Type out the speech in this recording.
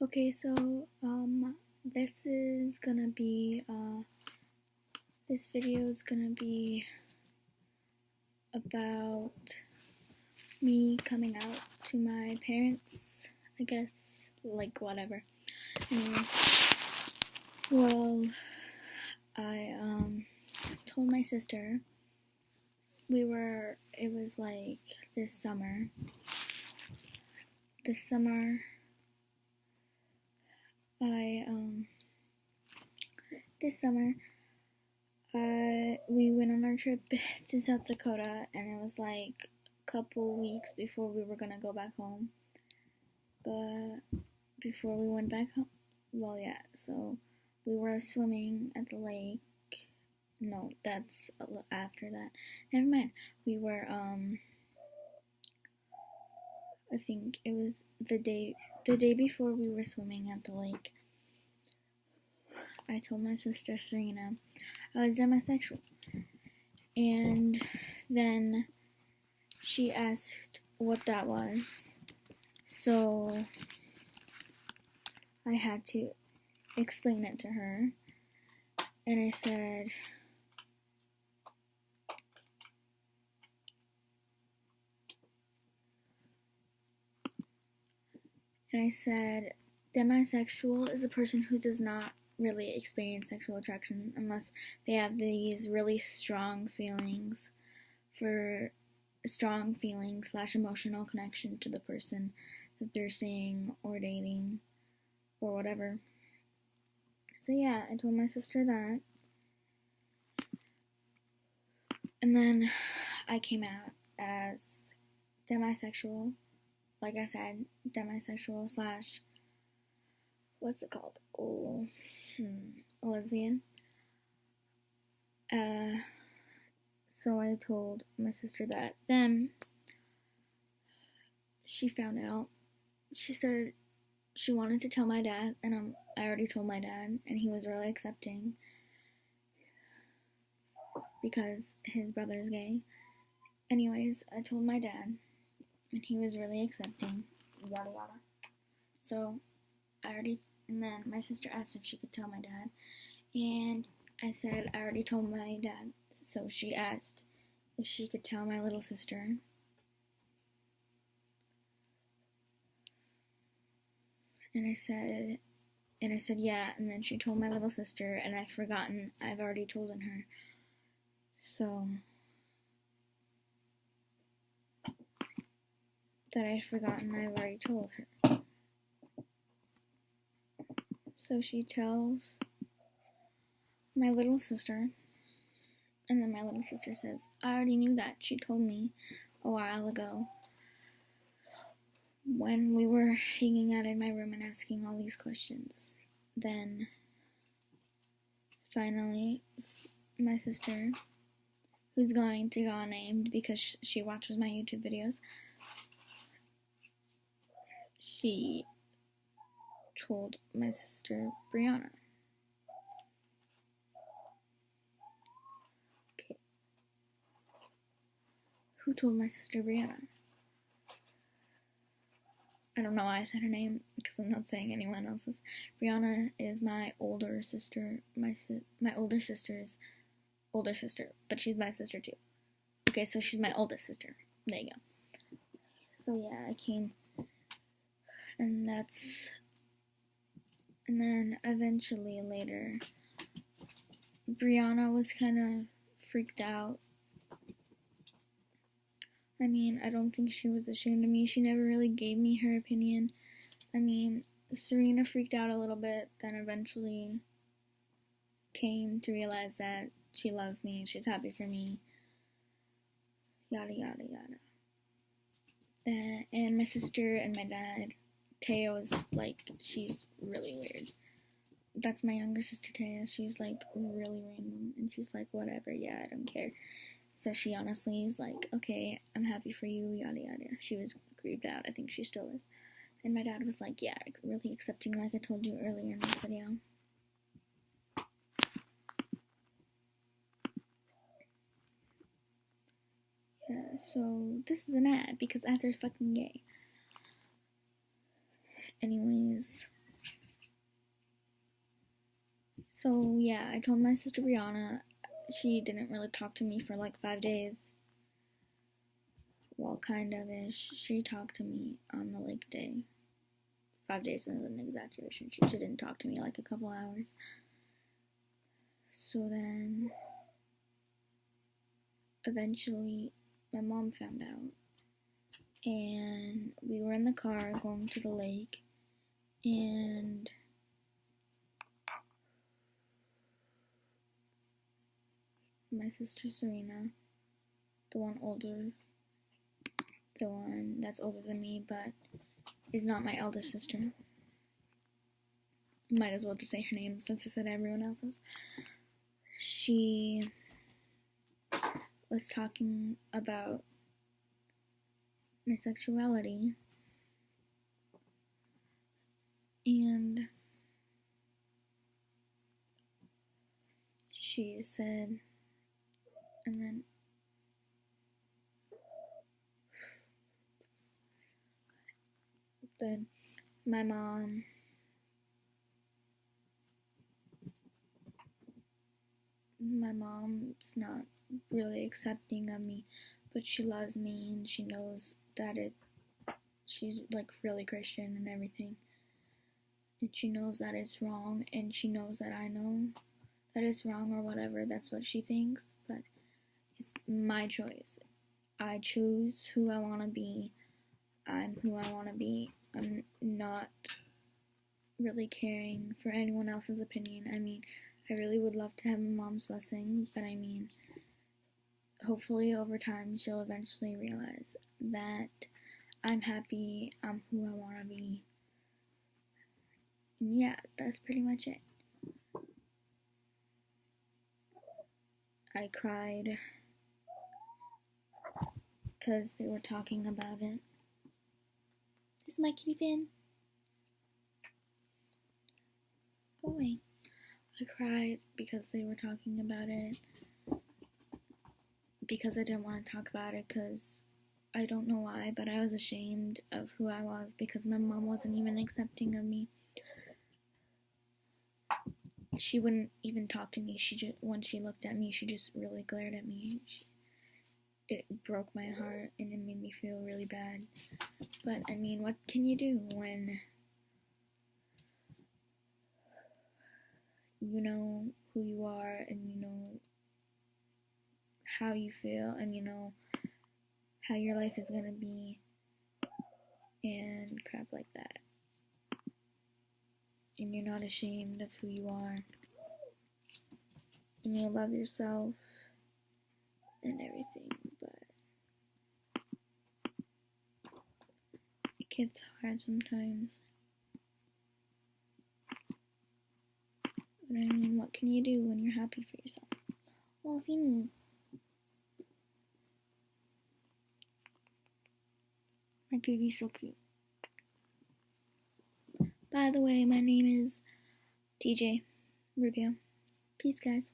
Okay, so this is gonna be this video is gonna be about me coming out to my parents, I guess, like whatever. Anyways, well, I told my sister. It was like this summer. I this summer we went on our trip to South Dakota, and it was like a couple weeks before we were gonna go back home. But before we went back home, well, yeah, so we were swimming at the lake. No, that's after that. Never mind. We were, I think it was the day before we were swimming at the lake. I told my sister Serena I was demisexual, and then she asked what that was, so I had to explain it to her, and I said, demisexual is a person who does not really experience sexual attraction unless they have these really strong feelings / emotional connection to the person that they're seeing or dating or whatever. So yeah, I told my sister that. And then I came out as demisexual. Like I said, demisexual / what's it called? A lesbian. So I told my sister that. Then she found out. She said she wanted to tell my dad, and I already told my dad, and he was really accepting because his brother's gay. Anyways, I told my dad, and he was really accepting. Yada yada. So and then my sister asked if she could tell my dad, and I said I already told my dad. So she asked if she could tell my little sister. And I said yeah, and then she told my little sister, and I've forgotten I've already told her. So that I've forgotten I've already told her. So she tells my little sister, and then my little sister says, I already knew that. She told me a while ago when we were hanging out in my room and asking all these questions. Then finally, my sister, who's going to go unnamed because she watches my YouTube videos, she told my sister Brianna. Okay. Who told my sister Brianna? I don't know why I said her name because I'm not saying anyone else's. Brianna is my older sister. My older sister's older sister, but she's my sister too. Okay, so she's my oldest sister. There you go. So yeah, I came, and then eventually later, Brianna was kind of freaked out. I mean, I don't think she was ashamed of me. She never really gave me her opinion. I mean, Serena freaked out a little bit, then eventually came to realize that she loves me, she's happy for me, yada yada yada. And my sister and my dad, Taya, was like, she's really weird. That's my younger sister, Taya. She's like really random, and she's like, whatever, yeah, I don't care. So she honestly is like, okay, I'm happy for you, yada yada. She was creeped out. I think she still is. And my dad was like, yeah, really accepting, like I told you earlier in this video. Yeah, so this is an ad because ads are fucking gay. Anyways, So yeah, I told my sister Brianna. She didn't really talk to me for like 5 days. Well, kind of ish. She talked to me on the lake day. 5 days is an exaggeration. She didn't talk to me like a couple hours. So then, eventually, my mom found out. And we were in the car going to the lake. And my sister Serena, the one that's older than me, but is not my eldest sister. Might as well just say her name since I said everyone else's. She was talking about my sexuality, and she said, and then my mom's not really accepting of me, but she loves me and she knows that she's like really Christian and everything. And she knows that it's wrong, and she knows that I know that it's wrong or whatever. That's what she thinks, but it's my choice. I choose who I want to be. I'm who I want to be. I'm not really caring for anyone else's opinion. I mean, I really would love to have my mom's blessing, but I mean, hopefully over time she'll eventually realize that I'm happy, I'm who I want to be. And yeah, that's pretty much it. I cried because they were talking about it. This is my kitty Finn. Go away. I cried because they were talking about it. Because I didn't want to talk about it, because I don't know why, but I was ashamed of who I was because my mom wasn't even accepting of me. She wouldn't even talk to me. When she looked at me, she just really glared at me. It broke my heart and it made me feel really bad. But I mean, what can you do when you know who you are and you know how you feel and you know how your life is gonna be and crap like that. And you're not ashamed of who you are. And you love yourself and everything, but it gets hard sometimes. But I mean, what can you do when you're happy for yourself? Well, Finn. My baby's so cute. By the way, my name is TJ Rubio. Peace, guys.